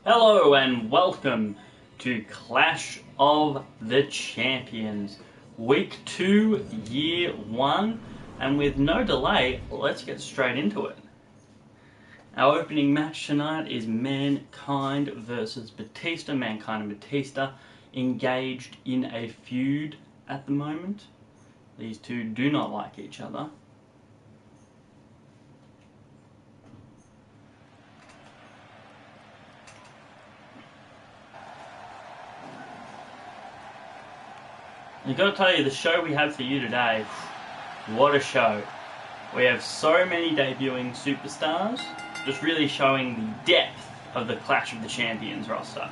Hello and welcome to Clash of the Champions, Week 2, Year 1, and with no delay, let's get straight into it. Our opening match tonight is Mankind versus Batista. Mankind and Batista engaged in a feud at the moment. These two do not like each other. I've got to tell you, the show we have for you today, what a show. We have so many debuting superstars, just really showing the depth of the Clash of the Champions roster.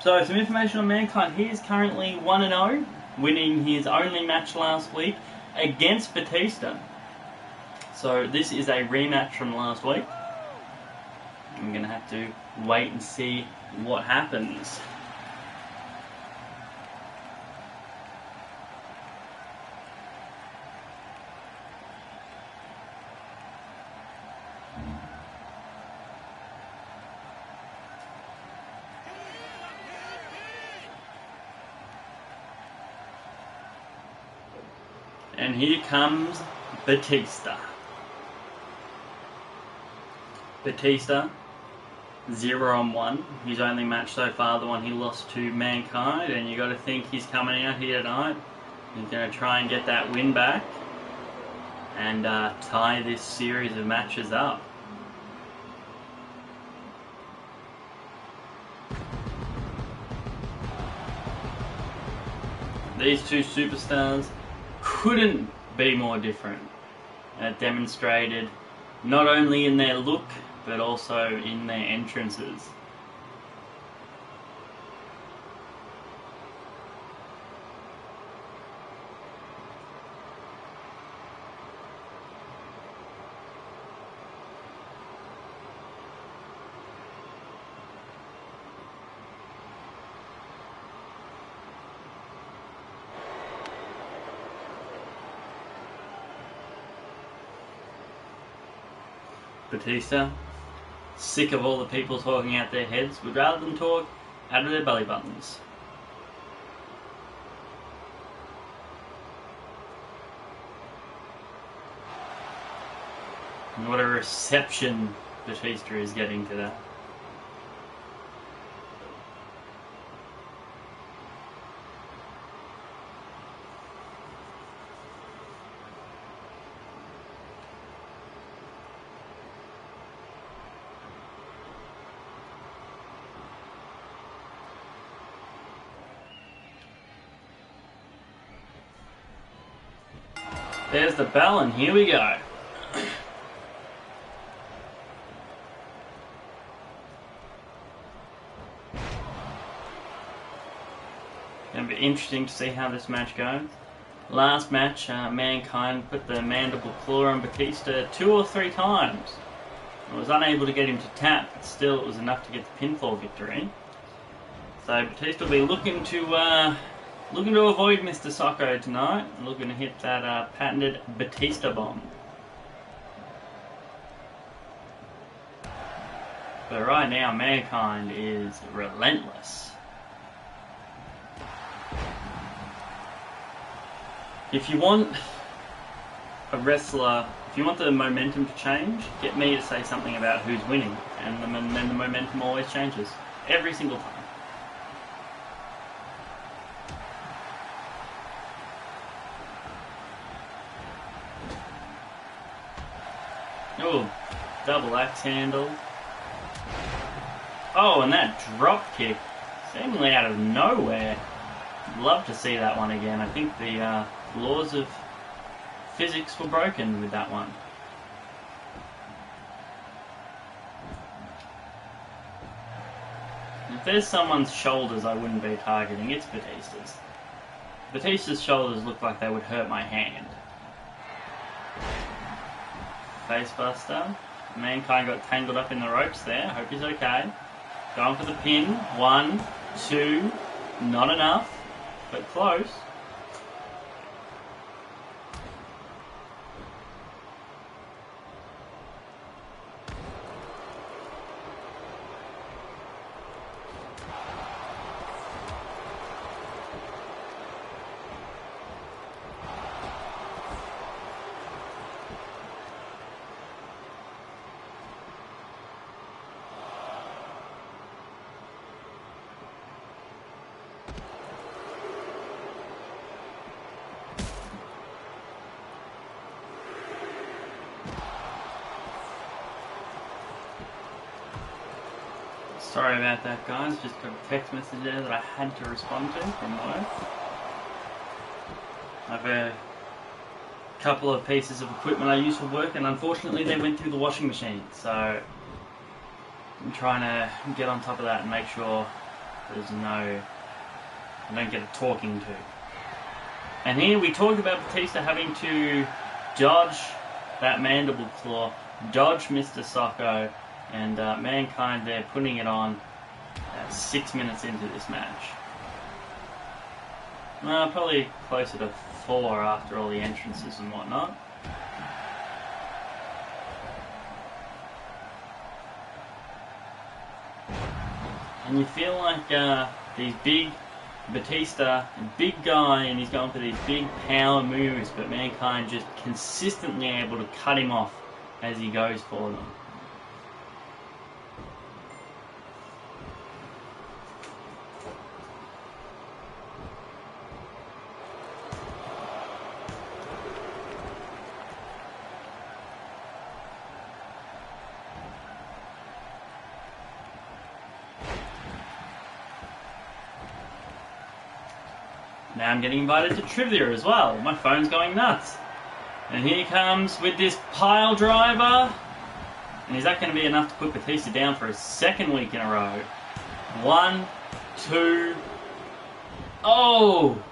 So, some information on Mankind. He is currently 1-0, winning his only match last week against Batista. So, this is a rematch from last week. I'm going to have to wait and see what happens. And here comes Batista. Batista, 0-1. His only match so far, the one he lost to Mankind. And you got to think he's coming out here tonight. He's going to try and get that win back and tie this series of matches up. These two superstars couldn't be more different. Demonstrated not only in their look but also in their entrances. Batista, sick of all the people talking out their heads, would rather them talk out of their belly buttons. And what a reception Batista is getting to that. There's the bell, and here we go. It'll be interesting to see how this match goes. Last match, Mankind put the mandible claw on Batista 2 or 3 times. I was unable to get him to tap, but still it was enough to get the pinfall victory. So Batista will be looking to avoid Mr. Socko tonight, looking to hit that patented Batista bomb. But right now, Mankind is relentless. If you want a wrestler, if you want the momentum to change, get me to say something about who's winning, and then the momentum always changes. Every single time. Oh, double axe handle. Oh, and that drop kick, seemingly out of nowhere. Love to see that one again. I think the laws of physics were broken with that one. If there's someone's shoulders I wouldn't be targeting, it's Batista's. Batista's shoulders look like they would hurt my hand. Facebuster. Mankind got tangled up in the ropes there. Hope he's okay. Going for the pin. 1, 2. Not enough, but close. Sorry about that, guys. Just got a text message there that I had to respond to from work. I have a couple of pieces of equipment I use for work, and unfortunately they went through the washing machine. So I'm trying to get on top of that and make sure I don't get a talking to. And here we talked about Batista having to dodge that mandible claw, dodge Mr. Socko, and Mankind there putting it on 6 minutes into this match. Probably closer to 4 after all the entrances and whatnot. And you feel like these big Batista, a big guy, and he's going for these big power moves, but Mankind just consistently able to cut him off as he goes for them. Now I'm getting invited to trivia as well. My phone's going nuts. And here he comes with this pile driver. And is that going to be enough to put Batista down for a second week in a row? 1, 2. Oh!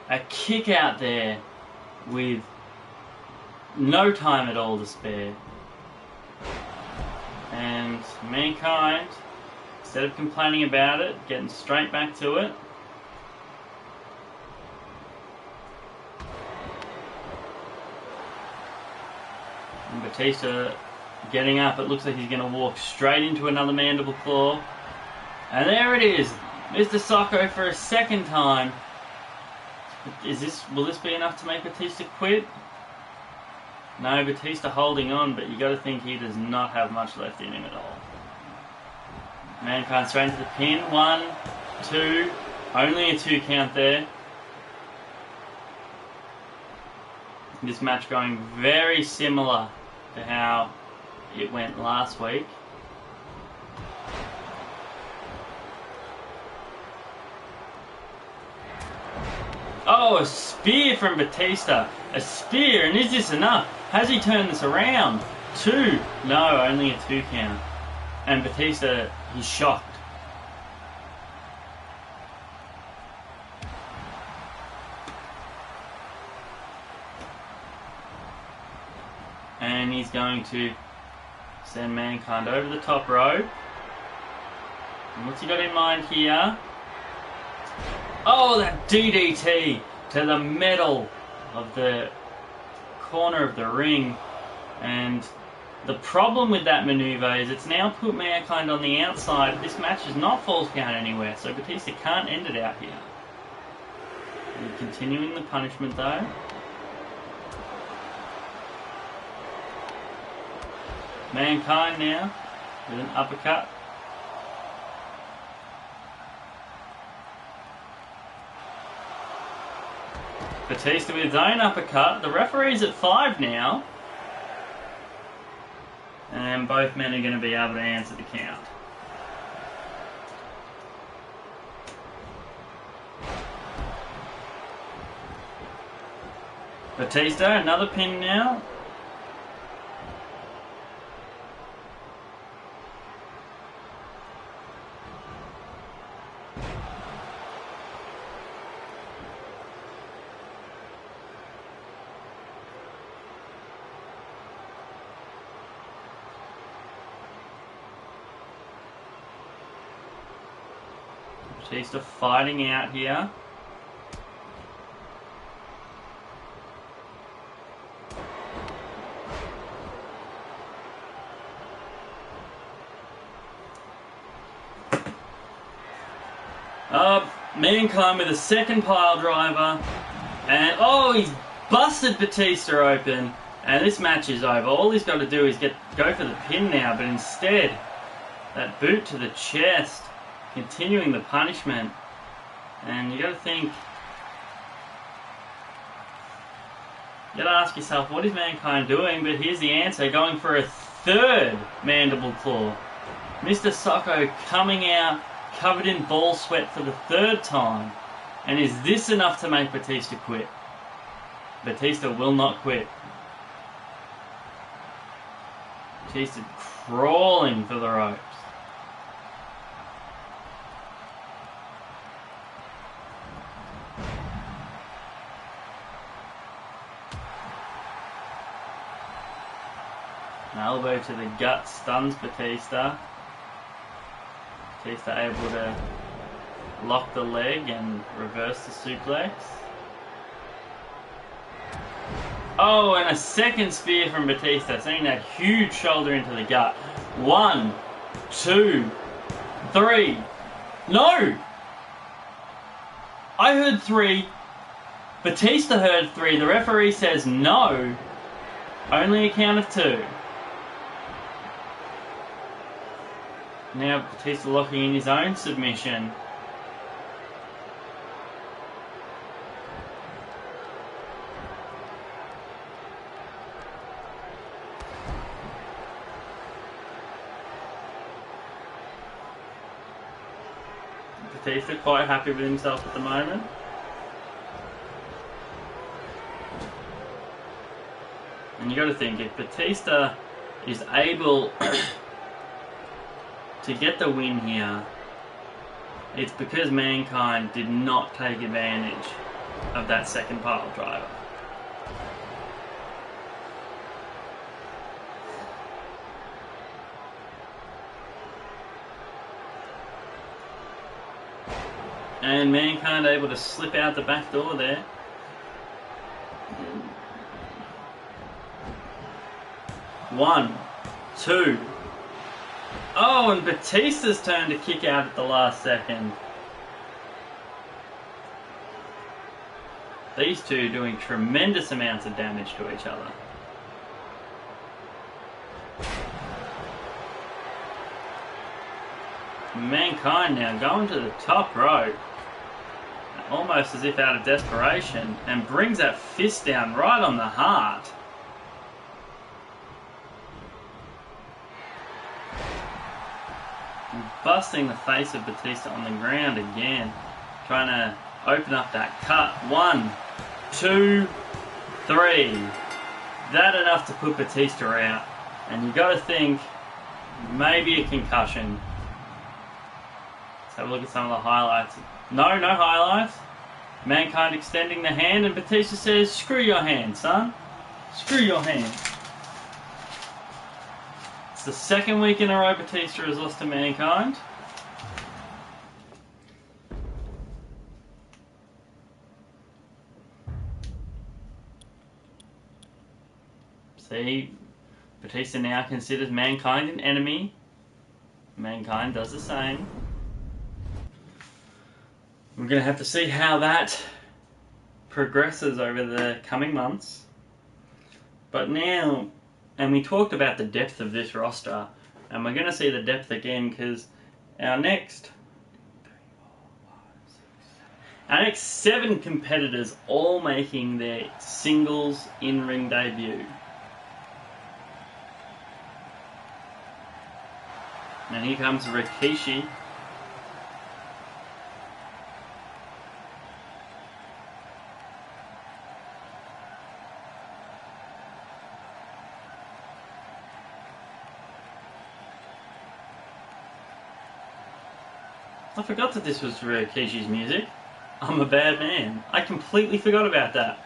A kick out there with no time at all to spare. And Mankind, instead of complaining about it, getting straight back to it. And Batista getting up. It looks like he's going to walk straight into another mandible claw. And there it is. Mr. Socko for a second time. Will this be enough to make Batista quit? No, Batista holding on, but you got to think he does not have much left in him at all. Mankind straight into the pin. 1, 2. Only a 2 count there. This match going very similar to how it went last week. Oh, a spear from Batista. A spear, and is this enough? Has he turned this around? 2. No, only a 2 count. And Batista, he's shocked. And he's going to send Mankind over the top rope. And what's he got in mind here? Oh, that DDT to the middle of the corner of the ring. And the problem with that maneuver is it's now put Mankind on the outside. This match is not falls count anywhere, so Batista can't end it out here. And continuing the punishment though. Mankind now with an uppercut. Batista with his own uppercut. The referee's at 5 now. And both men are going to be able to answer the count. Batista, another pin now. Batista fighting out here. Mankind with a second pile driver. And oh, he's busted Batista open. And this match is over. All he's got to do is go for the pin now, but instead, that boot to the chest. Continuing the punishment. And you got to think, you got to ask yourself, what is Mankind doing? But here's the answer, going for a third mandible claw. Mr. Socko coming out covered in ball sweat for the 3rd time. And is this enough to make Batista quit? Batista will not quit. Batista crawling for the ropes. An elbow to the gut stuns Batista. Batista able to lock the leg and reverse the suplex. Oh, and a second spear from Batista, sending that huge shoulder into the gut. 1, 2, 3. No! I heard 3. Batista heard 3. The referee says no. Only a count of 2. Now Batista locking in his own submission. Batista quite happy with himself at the moment. And you got to think, if Batista is able to get the win here, it's because Mankind did not take advantage of that second pile driver. And Mankind able to slip out the back door there. One, two. Oh, and Batista's turn to kick out at the last second. These two doing tremendous amounts of damage to each other. Mankind now going to the top rope, almost as if out of desperation, and brings that fist down right on the heart. And busting the face of Batista on the ground again, trying to open up that cut. 1, 2, 3. That enough to put Batista out. And you got to think, maybe a concussion. Let's have a look at some of the highlights. No highlights. Mankind extending the hand, and Batista says, "Screw your hand, son. Screw your hand." It's the second week in a row Batista has lost to Mankind. See, Batista now considers Mankind an enemy. Mankind does the same. We're going to have to see how that progresses over the coming months. But now, and we talked about the depth of this roster, and we're going to see the depth again because our next 7 competitors all making their singles in-ring debut. And here comes Rikishi. I forgot that this was Rikishi's music. I'm a bad man. I completely forgot about that.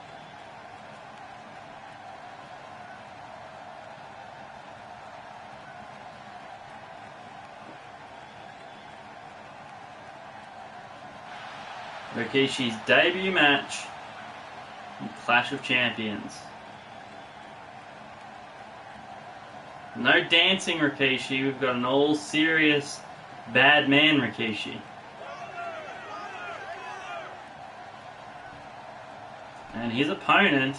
Rikishi's debut match in Clash of Champions. No dancing Rikishi, we've got an all serious bad man Rikishi. And his opponent,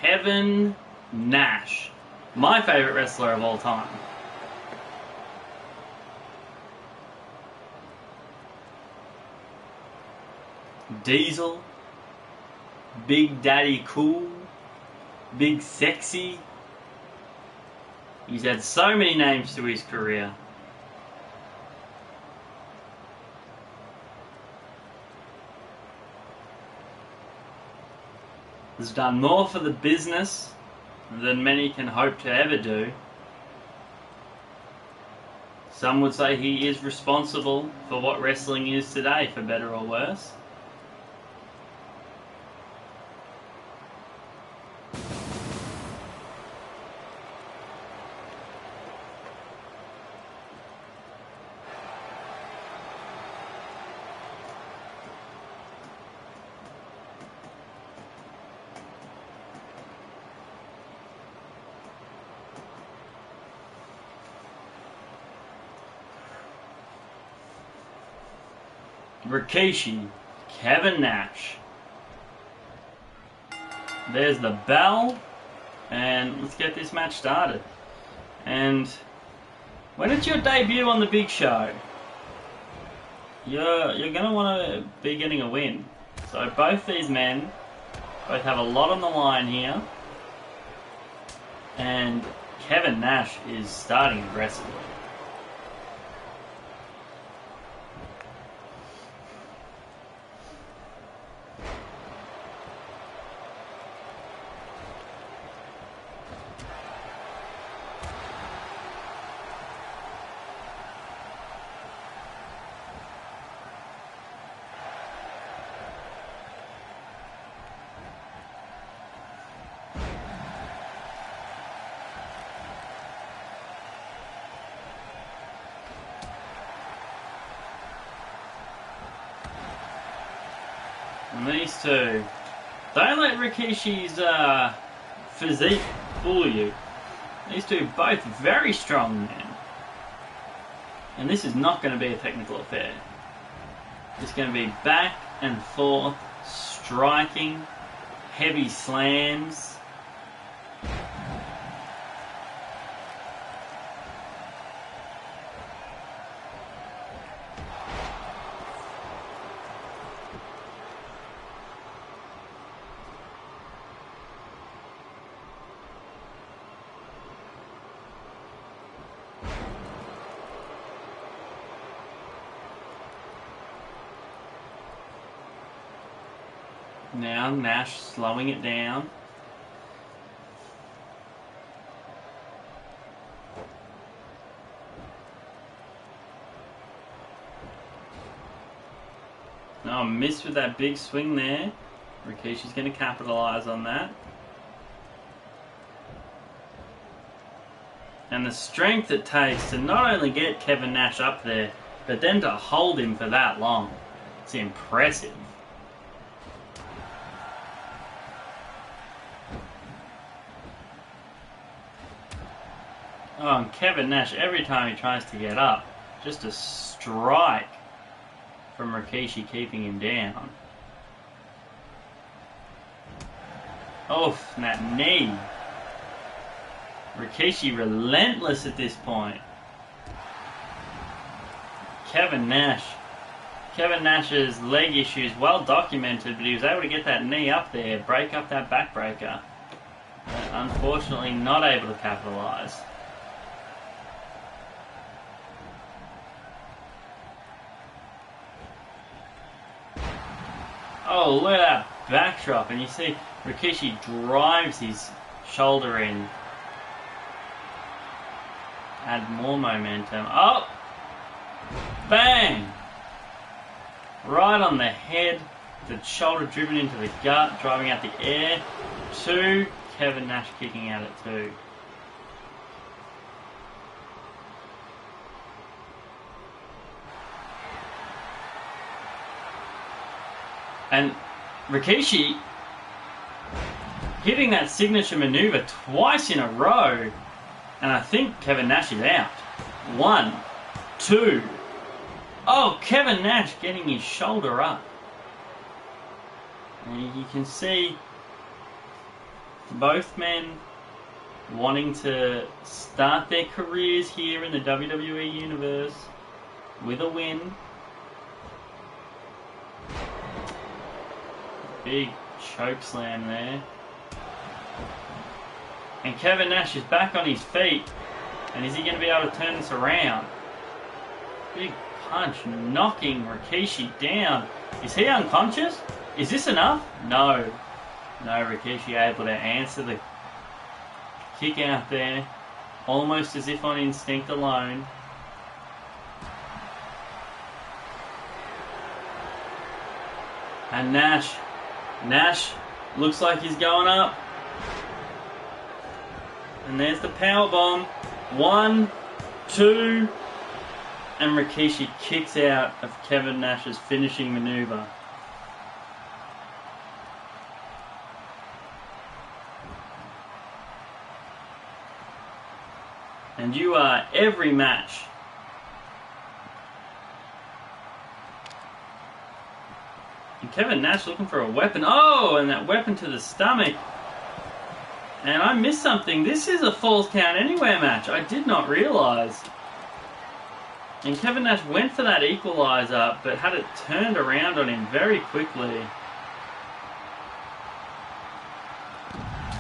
Kevin Nash, my favourite wrestler of all time. Diesel, Big Daddy Cool, Big Sexy, He's had so many names to his career. He's done more for the business than many can hope to ever do. Some would say he is responsible for what wrestling is today, for better or worse. Rikishi, Kevin Nash. There's the bell, and let's get this match started. And when it's your debut on the big show, you're gonna want to be getting a win. So both these men both have a lot on the line here, and Kevin Nash is starting aggressively. And these two, don't let Rikishi's physique fool you. These two both very strong men. And this is not going to be a technical affair. It's going to be back and forth, striking, heavy slams. Now Nash slowing it down. Oh, missed with that big swing there. Rikishi's going to capitalize on that. And the strength it takes to not only get Kevin Nash up there, but then to hold him for that long. It's impressive. Oh, and Kevin Nash, every time he tries to get up, just a strike from Rikishi keeping him down. Oh, and that knee. Rikishi relentless at this point. Kevin Nash's leg issues well documented, but he was able to get that knee up there, break up that backbreaker. But unfortunately not able to capitalize. Oh, look at that backdrop, and you see Rikishi drives his shoulder in. Add more momentum. Oh! Bang! Right on the head, the shoulder driven into the gut, driving out the air. 2, Kevin Nash kicking out at 2. And Rikishi hitting that signature maneuver twice in a row. And I think Kevin Nash is out. 1, 2. Oh, Kevin Nash getting his shoulder up. And you can see both men wanting to start their careers here in the WWE Universe with a win. Big choke slam there. And Kevin Nash is back on his feet. And is he going to be able to turn this around? Big punch knocking Rikishi down. Is he unconscious? Is this enough? No. No, Rikishi able to answer the kick out there. Almost as if on instinct alone. And Nash looks like he's going up. And there's the powerbomb. 1, 2, and Rikishi kicks out of Kevin Nash's finishing maneuver. And you are every match. And Kevin Nash looking for a weapon. Oh, and that weapon to the stomach. And I missed something. This is a Falls Count Anywhere match. I did not realise. And Kevin Nash went for that equaliser, but had it turned around on him very quickly.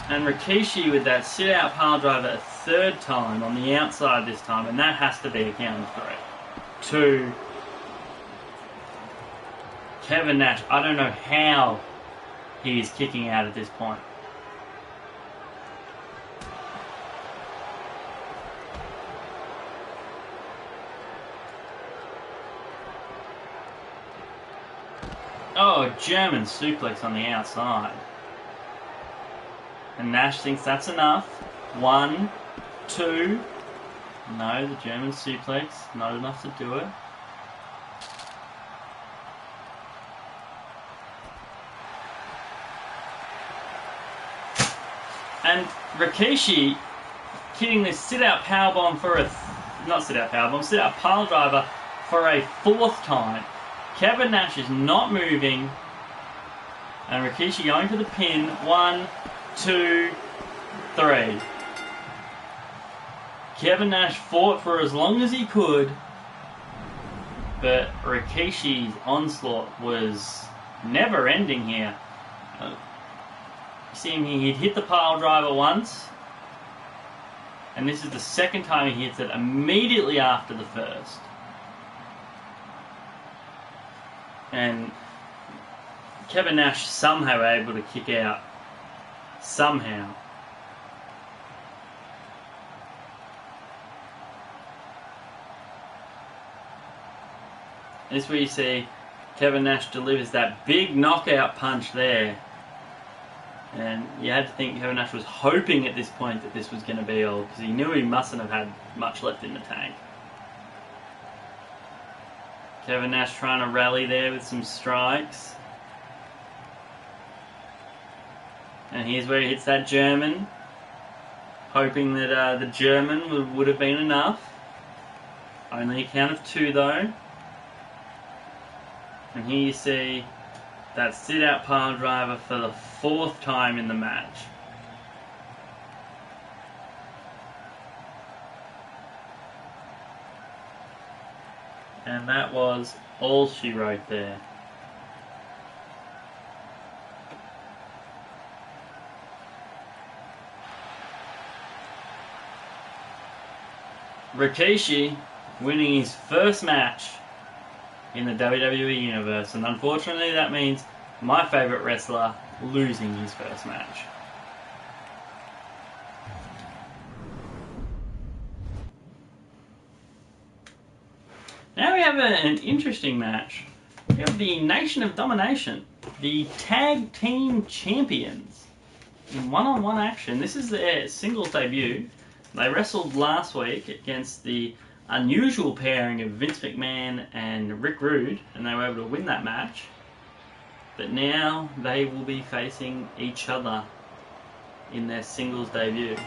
And Rikishi with that sit-out pile driver a third time on the outside this time, and that has to be a count of 3. 2. Kevin Nash, I don't know how he is kicking out at this point. Oh, German suplex on the outside. And Nash thinks that's enough. 1, 2. No, the German suplex, not enough to do it. And Rikishi hitting this sit-out powerbomb for a... not sit-out powerbomb, sit-out pile driver for a 4th time. Kevin Nash is not moving. And Rikishi going for the pin. 1, 2, 3. Kevin Nash fought for as long as he could. But Rikishi's onslaught was never ending here. You see him, he'd hit the pile driver once. And this is the second time he hits it immediately after the first. And Kevin Nash somehow able to kick out. Somehow. This is where you see Kevin Nash delivers that big knockout punch there. And you had to think Kevin Nash was hoping at this point that this was going to be all, because he knew he mustn't have had much left in the tank. Kevin Nash trying to rally there with some strikes. And here's where he hits that German. Hoping that the German would have been enough. Only a count of 2 though. And here you see that sit-out pile driver for the 4th time in the match. And that was all she wrote there. Rikishi winning his first match in the WWE Universe, and unfortunately that means my favourite wrestler losing his first match. Now we have an interesting match. We have the Nation of Domination, the Tag Team Champions, in one-on-one action. This is their singles debut. They wrestled last week against the unusual pairing of Vince McMahon and Rick Rude, and they were able to win that match. But now they will be facing each other in their singles debut.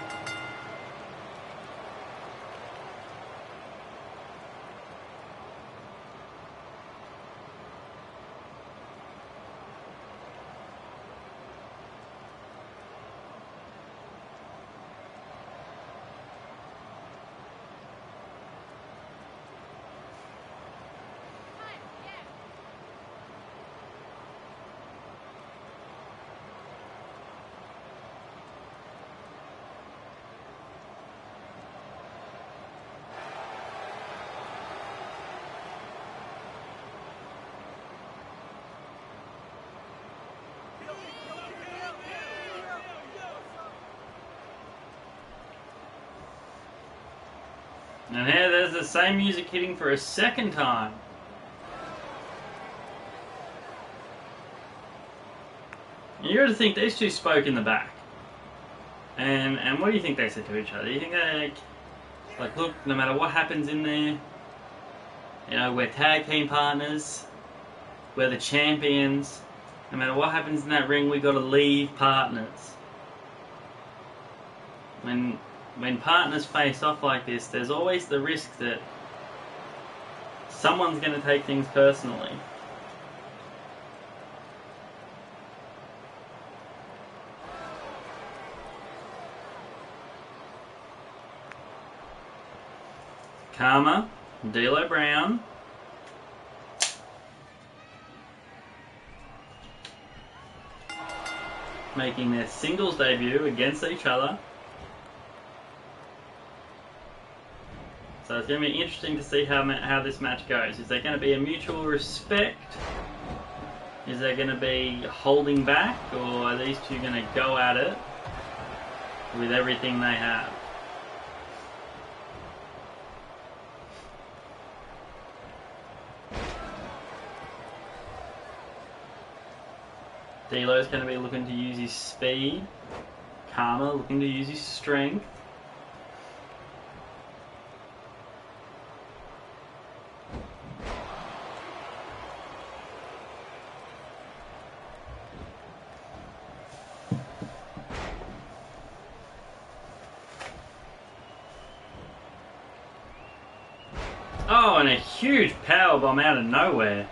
And here there's the same music hitting for a second time. You got to think these two spoke in the back. And what do you think they said to each other? Do you think they like, look, no matter what happens in there, you know, we're tag team partners, we're the champions. No matter what happens in that ring, we got to leave partners. When partners face off like this, there's always the risk that someone's going to take things personally. Karma, D'Lo Brown. Making their singles debut against each other. So it's going to be interesting to see how this match goes. Is there going to be a mutual respect? Is there going to be holding back? Or are these two going to go at it with everything they have? D'Lo's going to be looking to use his speed. Karma looking to use his strength. Oh, and a huge powerbomb out of nowhere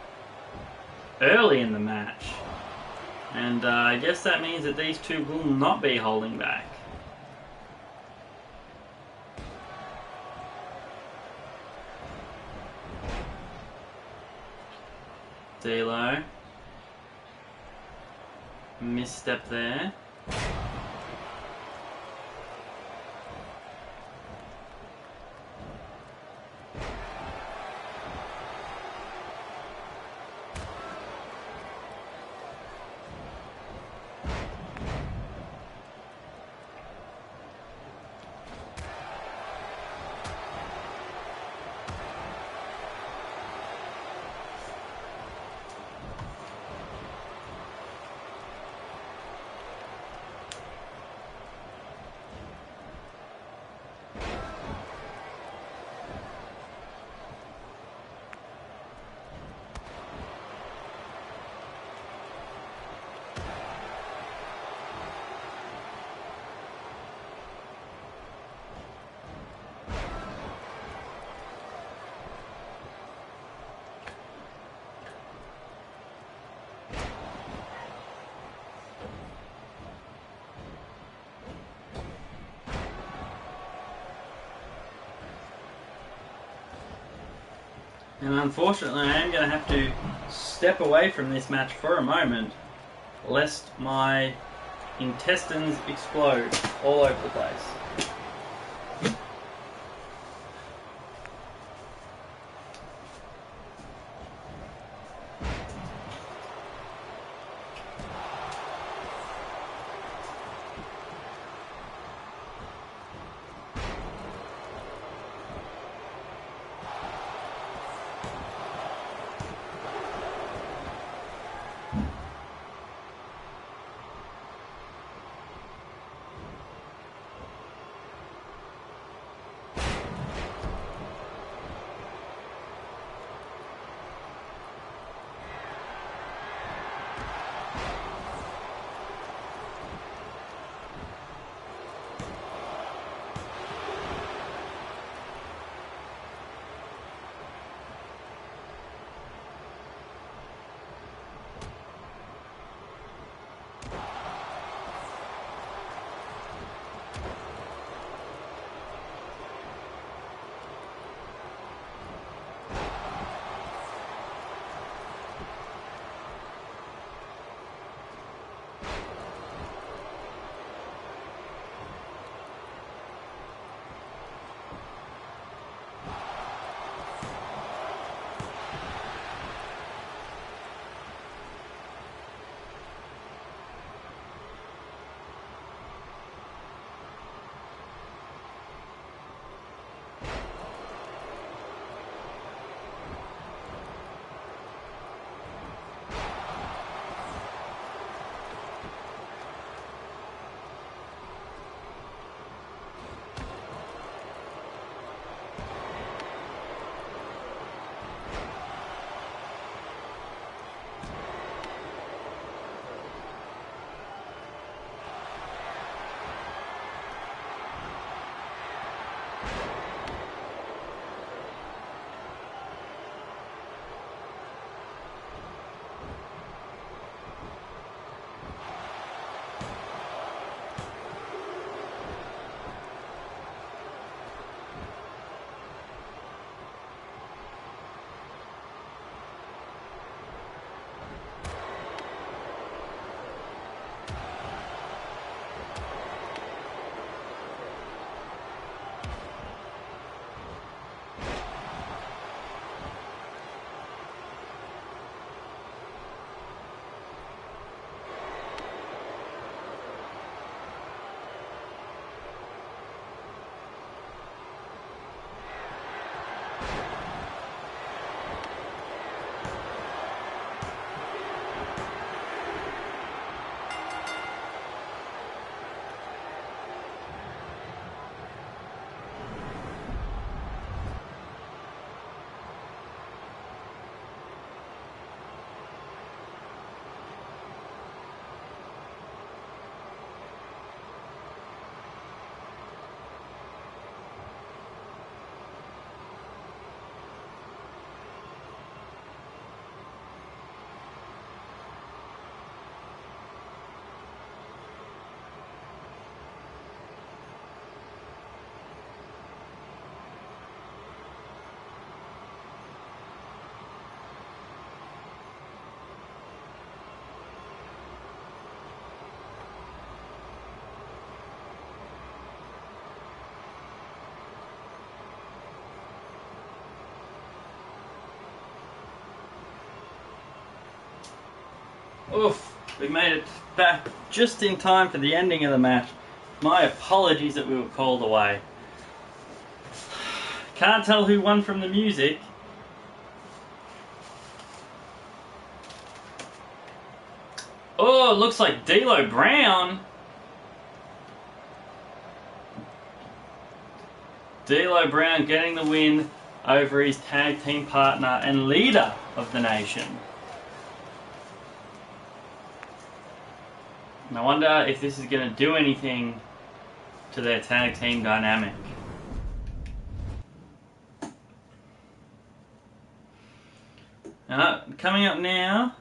early in the match. And I guess that means that these two will not be holding back. D'Lo. Misstep there. And unfortunately, I am going to have to step away from this match for a moment, lest my intestines explode all over the place. Oof, we made it back just in time for the ending of the match. My apologies that we were called away. Can't tell who won from the music. Oh, it looks like D'Lo Brown. D'Lo Brown getting the win over his tag team partner and leader of the nation. And I wonder if this is going to do anything to their tag team dynamic. Coming up now,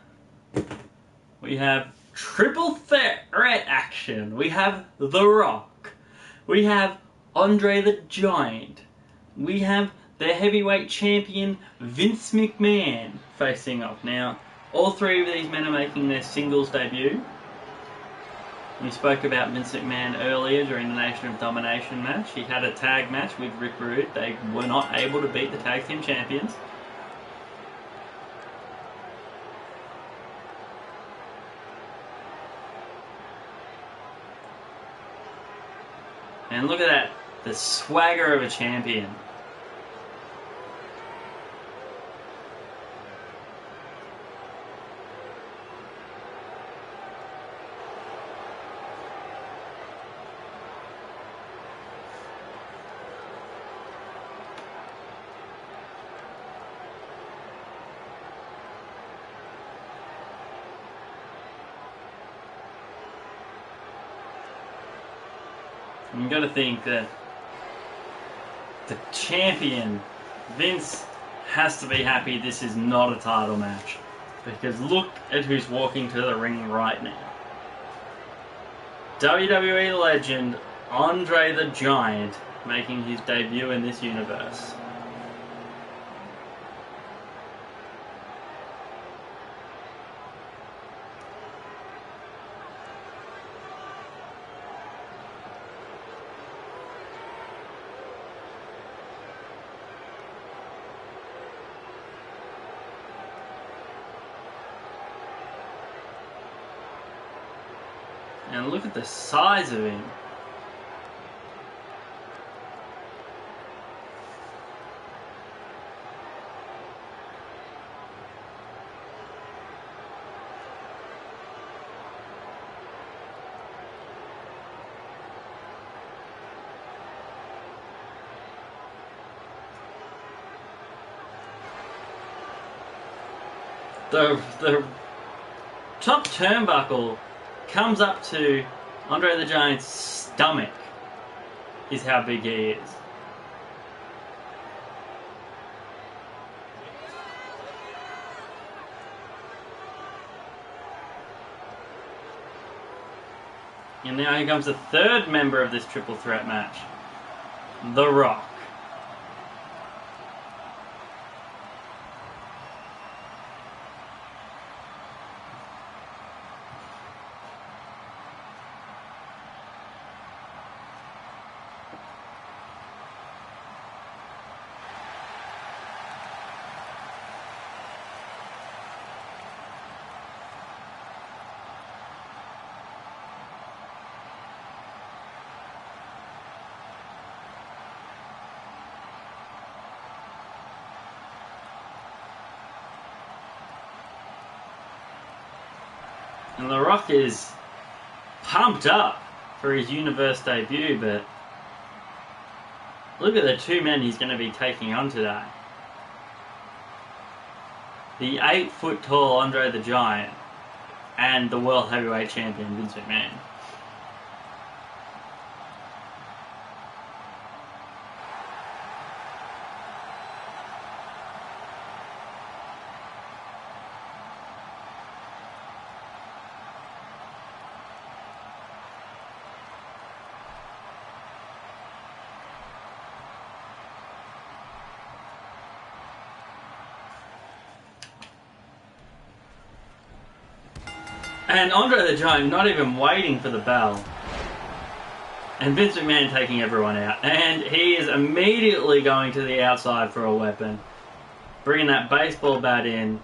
we have triple threat action. We have The Rock. We have Andre the Giant. We have the heavyweight champion Vince McMahon facing off. Now, all three of these men are making their singles debut. We spoke about Vince McMahon earlier during the Nation of Domination match. He had a tag match with Rick Rude. They were not able to beat the tag team champions. And look at that, the swagger of a champion. You've got to think that the champion, Vince, has to be happy this is not a title match. Because look at who's walking to the ring right now. WWE legend Andre the Giant making his debut in this universe. And look at the size of him. The top turnbuckle comes up to Andre the Giant's stomach, is how big he is. And now here comes the third member of this triple threat match, The Rock. And The Rock is pumped up for his universe debut, but look at the two men he's going to be taking on today. The 8-foot tall Andre the Giant and the World Heavyweight Champion Vince McMahon. And Andre the Giant not even waiting for the bell. And Vince McMahon taking everyone out. And he is immediately going to the outside for a weapon. Bringing that baseball bat in.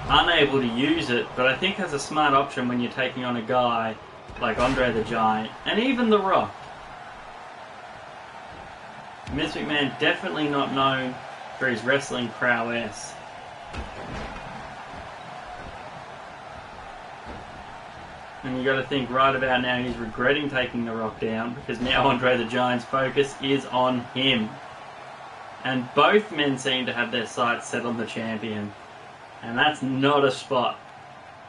unable to use it, but I think that's a smart option when you're taking on a guy like Andre the Giant, and even The Rock. Vince McMahon definitely not known for his wrestling prowess. And you got to think right about now he's regretting taking The Rock down, because now Andre the Giant's focus is on him. And both men seem to have their sights set on the champion. And that's not a spot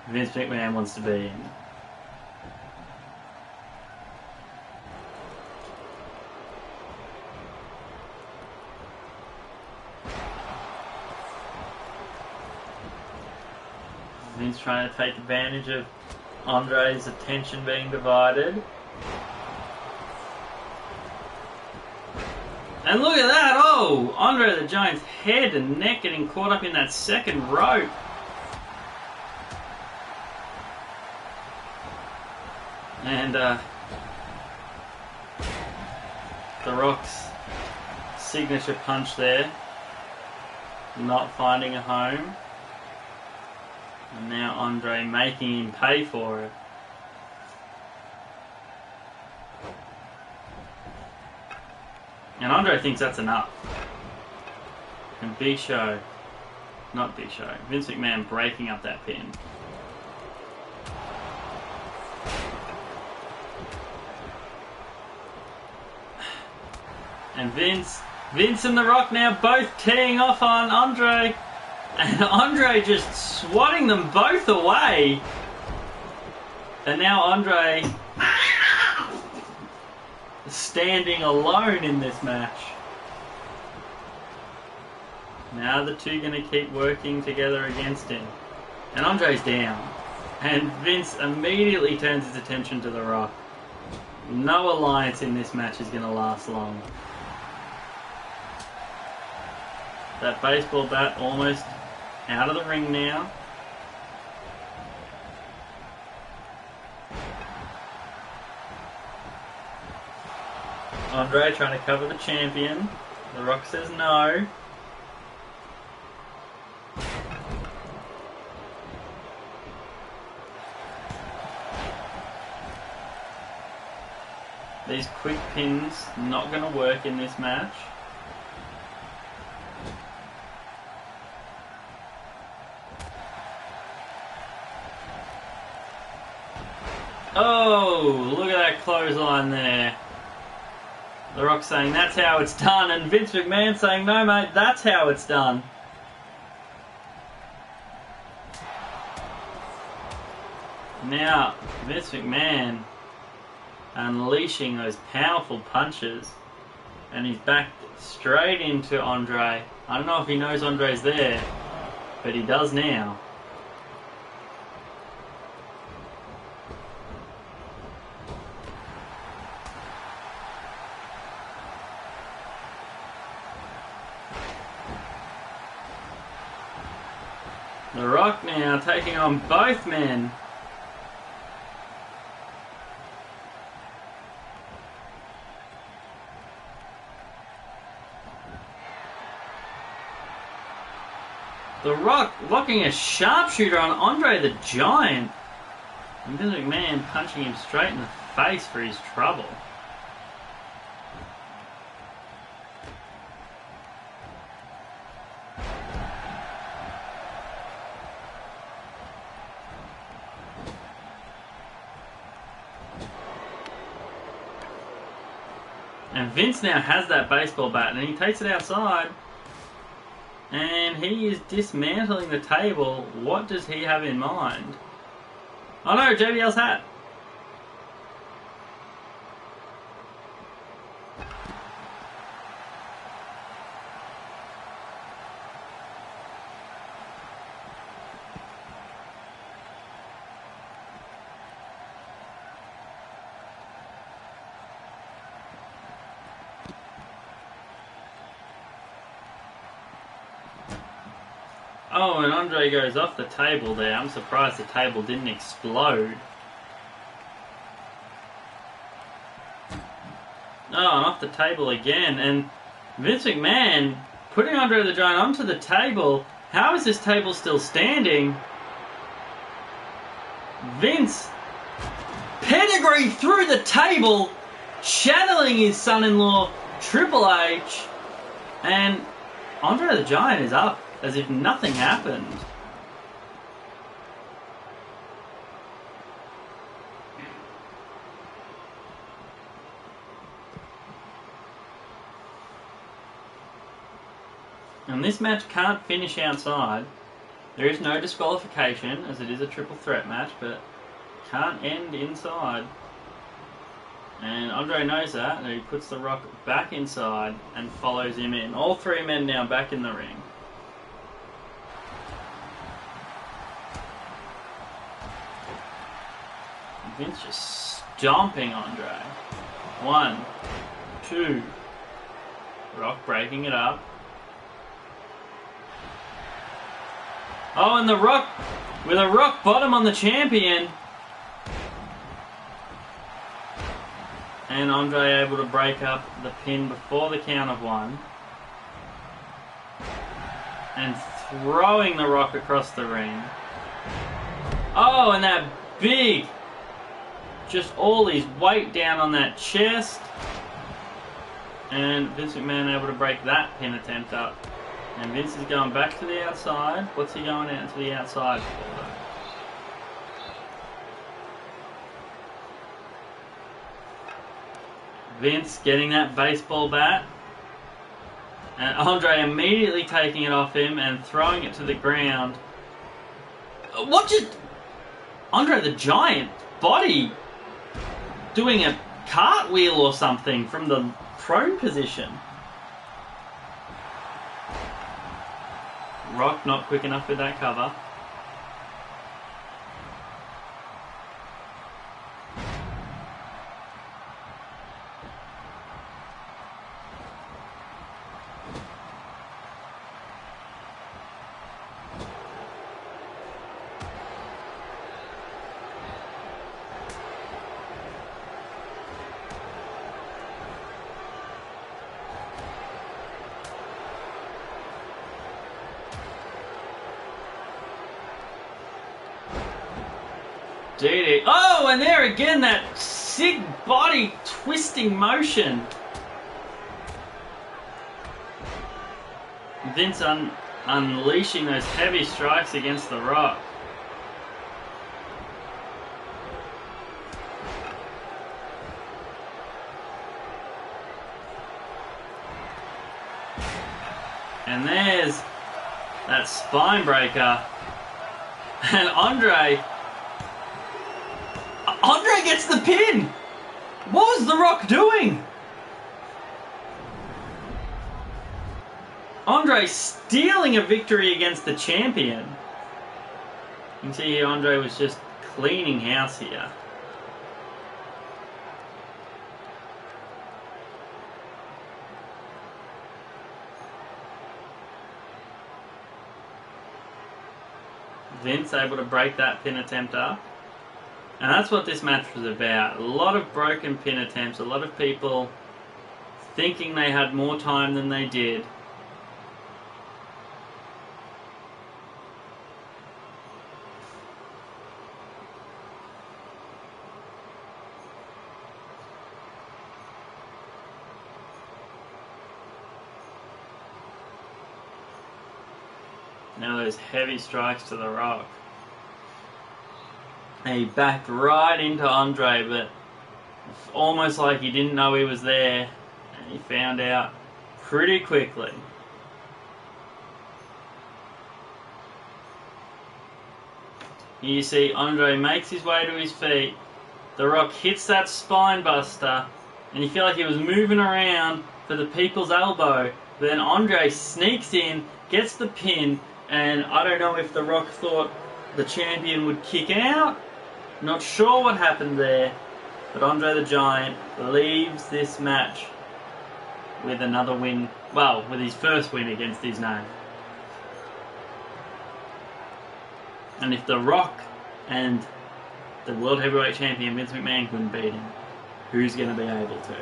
Vince McMahon wants to be in. Vince trying to take advantage of Andre's attention being divided. And look at that! Oh! Andre the Giant's head and neck getting caught up in that second rope. And The Rock's signature punch there. Not finding a home. And now Andre making him pay for it. And Andre thinks that's enough. And Vince McMahon breaking up that pin. And Vince and The Rock now both teeing off on Andre. And Andre just swatting them both away. And now Andre standing alone in this match. Now the two going to keep working together against him. And Andre's down. And Vince immediately turns his attention to The Rock. No alliance in this match is going to last long. That baseball bat almost out of the ring now. Andre trying to cover the champion. The Rock says no. These quick pins not going to work in this match. Oh, look at that clothesline there. The Rock saying that's how it's done, and Vince McMahon saying no mate, that's how it's done. Now Vince McMahon unleashing those powerful punches, and he's back straight into Andre. I don't know if he knows Andre's there, but he does now. The Rock now taking on both men. The Rock locking a sharpshooter on Andre the Giant. And Vince McMahon punching him straight in the face for his trouble. And Vince now has that baseball bat and he takes it outside. And he is dismantling the table. What does he have in mind? Oh no, JBL's hat. Oh, and Andre goes off the table there. I'm surprised the table didn't explode. Oh, and off the table again. And Vince McMahon putting Andre the Giant onto the table, How is this table still standing? Vince, pedigree through the table, channeling his son-in-law, Triple H, and Andre the Giant is up as if nothing happened. And this match can't finish outside. There is no disqualification, as it is a triple threat match, but can't end inside. And Andre knows that, and he puts the Rock back inside and follows him in. All three men now back in the ring. Vince just stomping Andre. 1, 2. Rock breaking it up. Oh, and the Rock, with a rock bottom on the champion. And Andre able to break up the pin before the count of 1. And throwing the Rock across the ring. Oh, and that big, just all his weight down on that chest. And Vince McMahon able to break that pin attempt up. And Vince is going back to the outside. What's he going out to the outside for, though? Vince getting that baseball bat. And Andre immediately taking it off him and throwing it to the ground. What just... Andre the Giant body doing a cartwheel or something from the prone position. Rock not quick enough with that cover. DD. Oh, and there again, that sick body twisting motion. Vince unleashing those heavy strikes against the Rock. And there's that spine breaker. And Andre gets the pin! What was The Rock doing? Andre stealing a victory against the champion. You can see here Andre was just cleaning house here. Vince able to break that pin attempt up. And that's what this match was about. A lot of broken pin attempts, a lot of people thinking they had more time than they did. Now those heavy strikes to the Rock. And he backed right into Andre, but almost like he didn't know he was there. And he found out pretty quickly. Here you see Andre makes his way to his feet. The Rock hits that spine buster. And you feel like he was moving around for the people's elbow. But then Andre sneaks in, gets the pin. And I don't know if The Rock thought the champion would kick out. Not sure what happened there, but Andre the Giant leaves this match with another win, well, with his first win against his name. And if The Rock and the World Heavyweight Champion Vince McMahon couldn't beat him, who's going to be able to?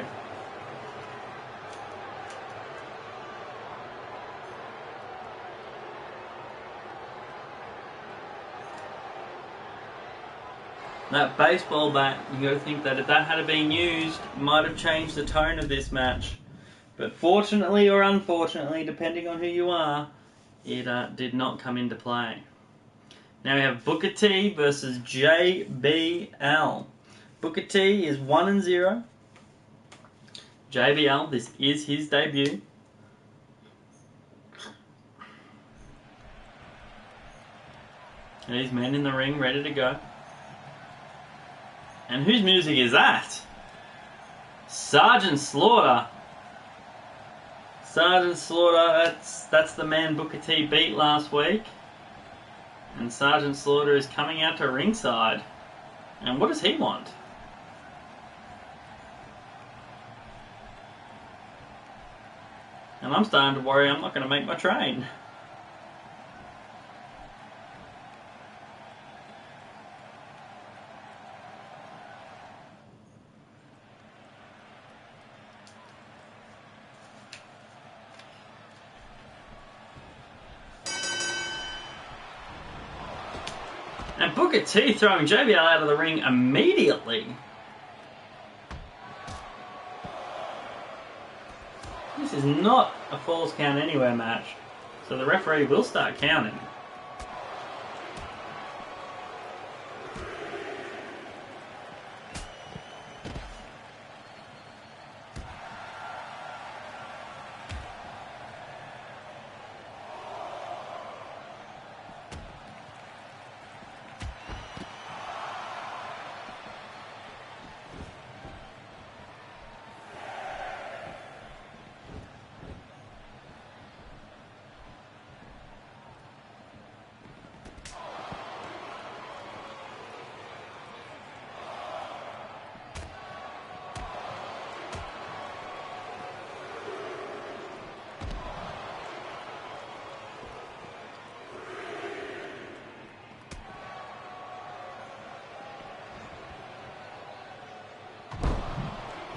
That baseball bat, you got to think that if that had been used, might have changed the tone of this match. But fortunately or unfortunately, depending on who you are, it did not come into play. Now we have Booker T versus JBL. Booker T is 1-0. JBL, this is his debut. And these men in the ring ready to go. And whose music is that? Sergeant Slaughter. Sergeant Slaughter, that's the man Booker T beat last week. And Sergeant Slaughter is coming out to ringside. And what does he want? And I'm starting to worry I'm not going to make my train. And Booker T throwing JBL out of the ring immediately. This is not a Falls Count Anywhere match, so the referee will start counting.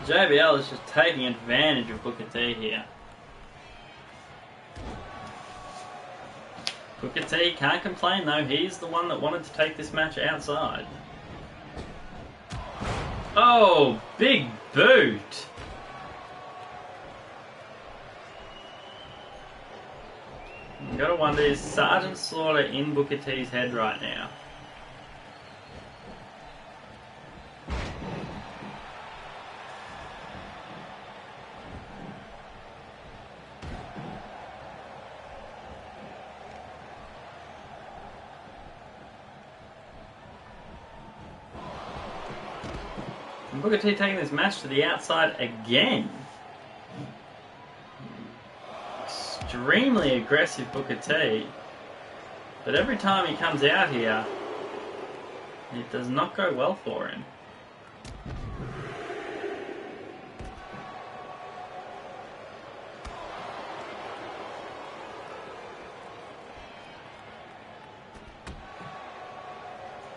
JBL is just taking advantage of Booker T here. Booker T can't complain though, he's the one that wanted to take this match outside. Oh, big boot! You gotta wonder, is Sergeant Slaughter in Booker T's head right now? And Booker T taking this match to the outside again. Extremely aggressive Booker T. But every time he comes out here, it does not go well for him.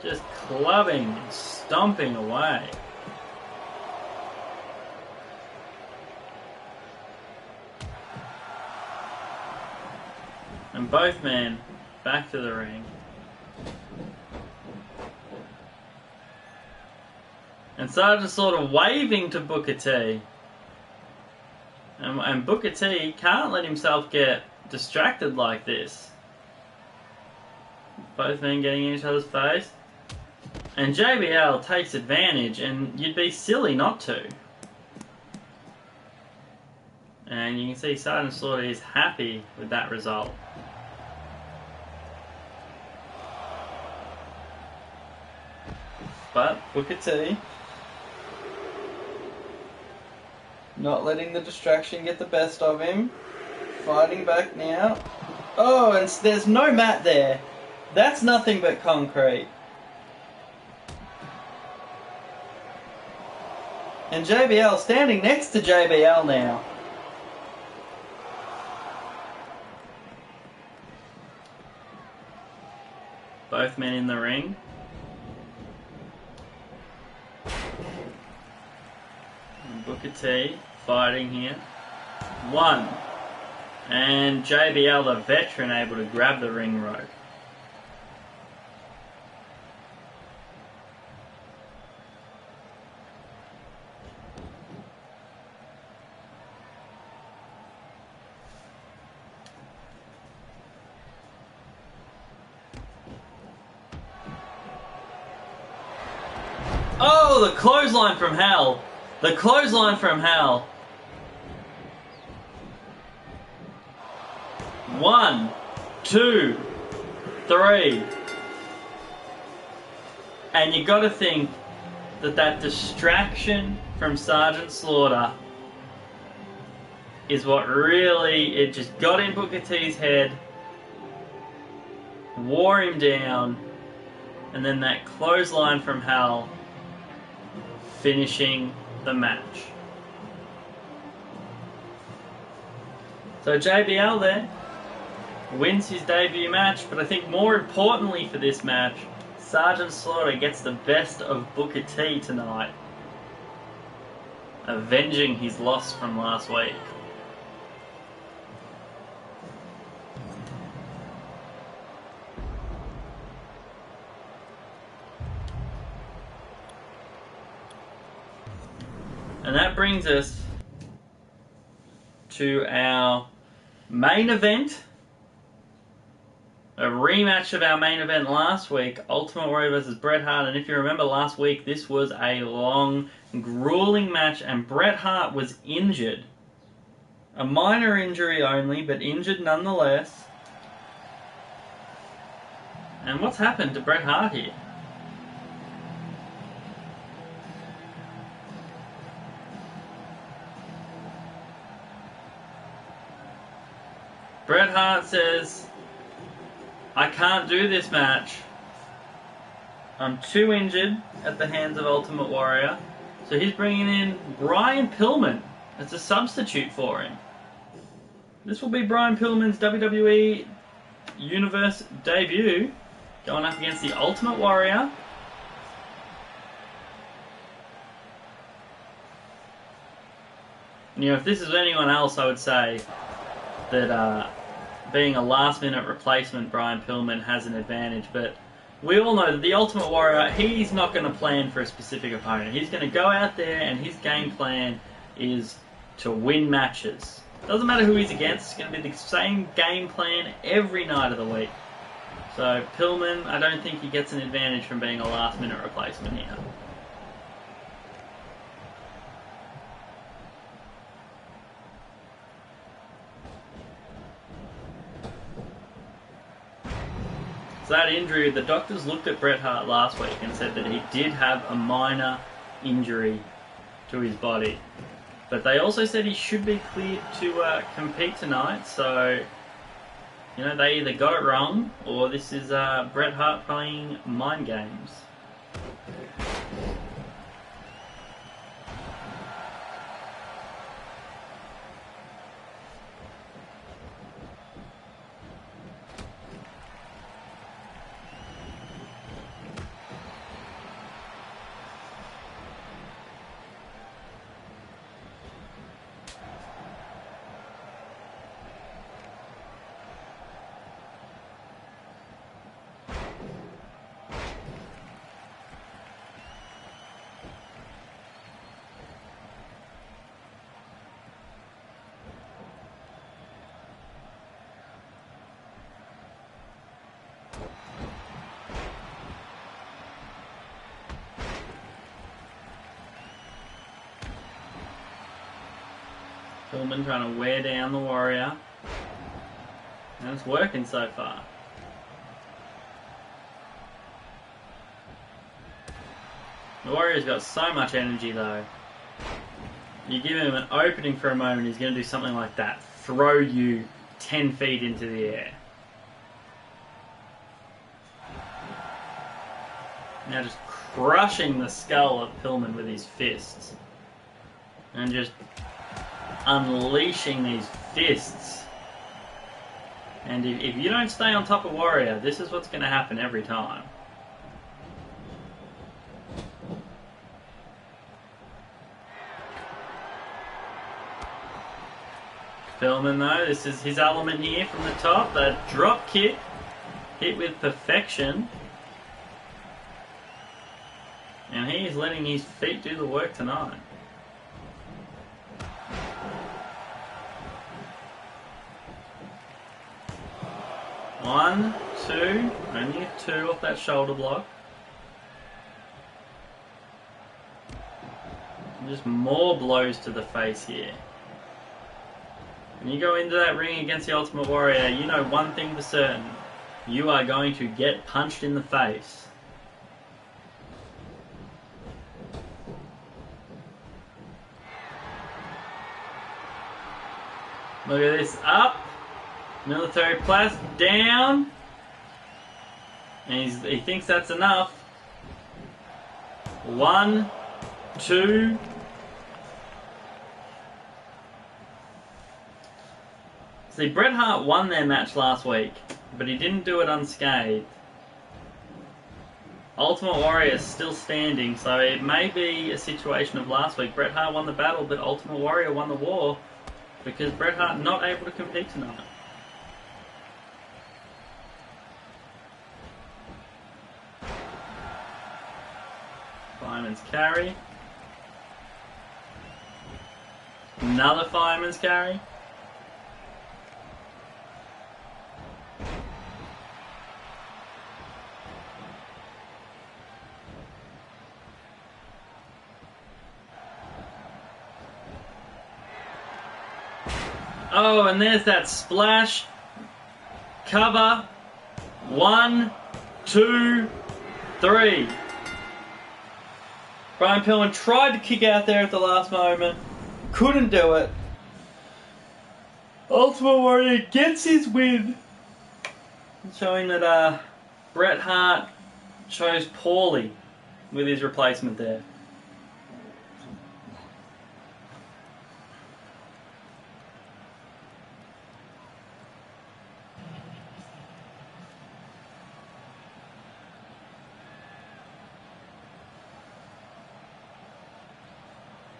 Just clubbing and stomping away. And both men back to the ring. And Sergeant Slaughter waving to Booker T. And Booker T can't let himself get distracted like this. Both men getting in each other's face. And JBL takes advantage, and you'd be silly not to. And you can see Sergeant Slaughter is happy with that result. But Booker T not letting the distraction get the best of him. Fighting back now. Oh, and there's no mat there. That's nothing but concrete. And JBL standing next to JBL now. Both men in the ring. And Booker T fighting here. One. And JBL, the veteran, able to grab the ring rope. Oh, the clothesline from hell. The clothesline from hell. 1, 2, 3. And you got to think that distraction from Sergeant Slaughter is what really, it just got in Booker T's head, wore him down, and then that clothesline from hell finishing the match. So JBL there wins his debut match, but I think more importantly for this match, Sergeant Slaughter gets the best of Booker T tonight, avenging his loss from last week. And that brings us to our main event, a rematch of our main event last week, Ultimate Warrior versus Bret Hart. And if you remember last week, this was a long, grueling match, and Bret Hart was injured. A minor injury only, but injured nonetheless. And what's happened to Bret Hart here? Bret Hart says, I can't do this match. I'm too injured at the hands of Ultimate Warrior. So he's bringing in Brian Pillman as a substitute for him. This will be Brian Pillman's WWE Universe debut, going up against the Ultimate Warrior. You know, if this is anyone else, I would say that being a last-minute replacement, Brian Pillman has an advantage, but we all know that the Ultimate Warrior, he's not going to plan for a specific opponent. He's going to go out there and his game plan is to win matches. Doesn't matter who he's against, it's going to be the same game plan every night of the week. So Pillman, I don't think he gets an advantage from being a last-minute replacement here. So that injury, the doctors looked at Bret Hart last week and said that he did have a minor injury to his body. But they also said he should be cleared to compete tonight, so, you know, they either got it wrong, or this is Bret Hart playing mind games. Pillman trying to wear down the Warrior. And it's working so far. The Warrior's got so much energy though. You give him an opening for a moment, he's going to do something like that. Throw you 10 feet into the air. Now just crushing the skull of Pillman with his fists. And just unleashing these fists. And if you don't stay on top of Warrior, this is what's going to happen every time. Pillman though, this is his element here from the top. That drop kick hit with perfection. And he is letting his feet do the work tonight. One, two, only a two off that shoulder block. Just more blows to the face here. When you go into that ring against the Ultimate Warrior, you know one thing for certain. You are going to get punched in the face. Look at this. Up. Military press. Down. And he thinks that's enough. 1, 2. See, Bret Hart won their match last week, but he didn't do it unscathed. Ultimate Warrior is still standing, so it may be a situation of last week. Bret Hart won the battle, but Ultimate Warrior won the war because Bret Hart not able to compete tonight. Fireman's carry. Another fireman's carry. Oh, and there's that splash. Cover. 1, 2, 3. Brian Pillman tried to kick out there at the last moment. Couldn't do it. Ultimate Warrior gets his win. Showing that Bret Hart chose poorly with his replacement there.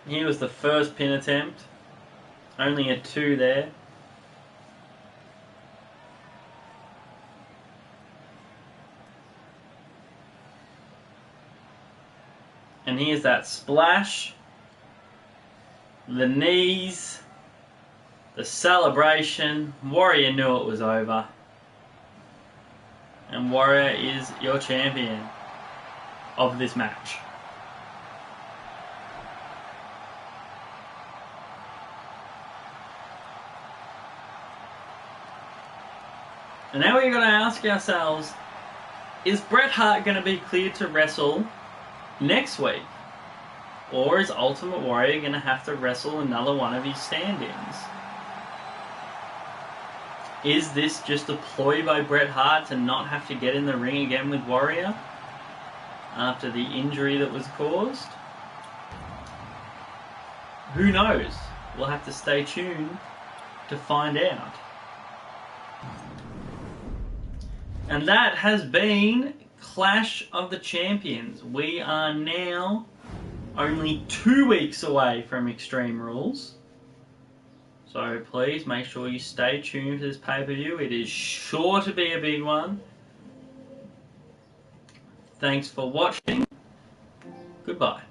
Here was the first pin attempt. Only a 2 there. And here's that splash. The knees. The celebration. Warrior knew it was over. And Warrior is your champion of this match. And now we're going to ask ourselves, is Bret Hart going to be cleared to wrestle next week? Or is Ultimate Warrior going to have to wrestle another one of his stand-ins? Is this just a ploy by Bret Hart to not have to get in the ring again with Warrior after the injury that was caused? Who knows? We'll have to stay tuned to find out. And that has been Clash of the Champions. We are now only 2 weeks away from Extreme Rules. So please make sure you stay tuned to this pay-per-view. It is sure to be a big one. Thanks for watching. Goodbye.